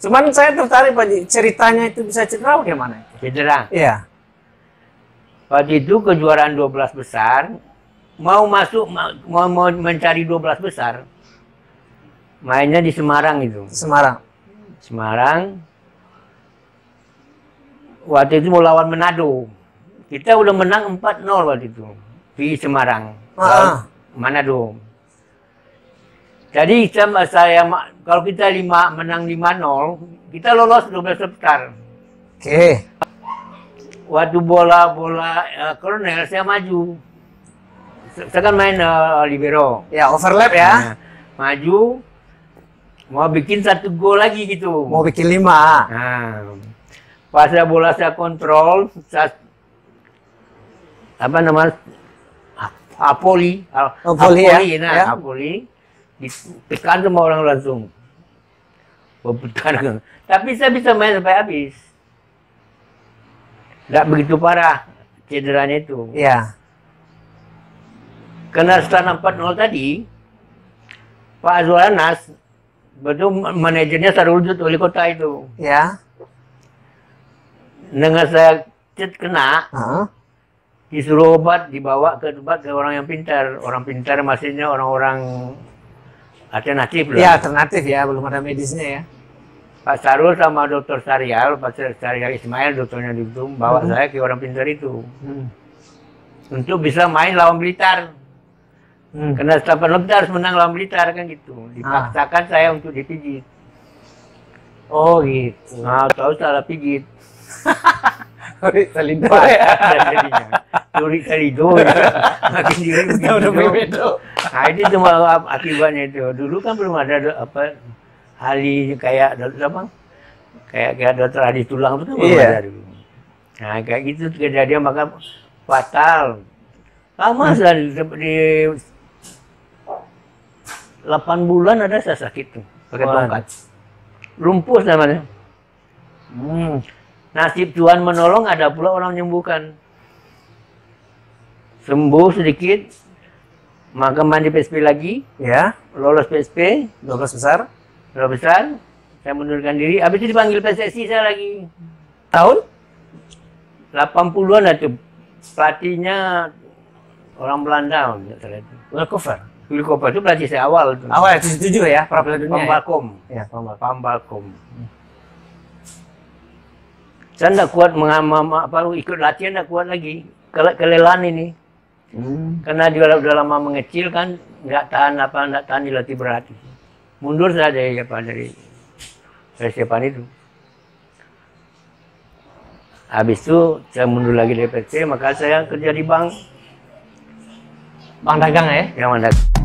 Cuman saya tertarik Pak Ji, ceritanya itu bisa cedera bagaimana? Cedera. Iya. Waktu itu kejuaraan 12 besar, mau masuk, mau mencari 12 besar, mainnya di Semarang itu. Semarang. Semarang. Waktu itu mau lawan Manado. Kita udah menang 4-0 waktu itu di Semarang. Manado. Jadi kalau kita menang 5-0, kita lolos 12 besar. Oke. Waktu bola Kolonel saya maju. Saya kan main libero. Ya, overlap ya. Nah, maju, mau bikin 1 gol lagi gitu. Mau bikin 5. Nah, pas bola saya kontrol, apa namanya? Apoli ya. Nah, ya. Apoli ditekan sama orang langsung. Tapi saya bisa main sampai habis. Nggak begitu parah cederanya itu. Iya. Karena setelah 4-0 tadi, Pak Azwaranas, betul manajernya Sarulujut wali kota itu. Ya. Dengan saya kena, disuruh obat, dibawa ke tempat ke orang yang pintar. Orang pintar maksudnya orang-orang alternatif lah. Iya, alternatif ya, belum ada medisnya ya. Pak Sarul sama Dokter Syarial, Pak Syarial Ismail, dokternya itu, bawa saya ke orang pintar itu. Untuk bisa main lawan Blitar. Karena setelah kita harus menang lawan Blitar kan gitu. Dipaksakan saya untuk dipijit. Oh gitu. Nah, tahu salah pijit. Salido ya. Curi salido ya. Makin diri begitu. Nah itu cuma akibatnya itu. Dulu kan belum ada ahli kayak apa? Kayak dokter ahli tulang itu kan belum ada dulu. Nah kayak gitu kejadian maka fatal. Lama sekali di 8 bulan ada saya sakit tuh pakai tongkat. Lumpuh namanya. Nasib Tuhan menolong, ada pula orang menyembuhkan. Sembuh sedikit, maka mandi PSP lagi, ya, lolos PSP, 12 besar. 12 besar, saya mundurkan diri, habis itu dipanggil PSSI saya lagi. Tahun? 80-an itu, pelatihnya orang Belanda. Wilkover itu pelatih saya awal. Awal, 77 ya, pra Piala Dunia. Pambalkom. Ya, Pambalkom. Saya tidak kuat ikut latihan, tidak kuat lagi. Kelelahan ini. Karena dia udah lama mengecil kan, nggak tahan dilatih berat. Mundur saya dari persiapan itu. Habis itu saya mundur lagi dari PC, maka saya kerja di bank. Bank dagang ya? Yang dagang.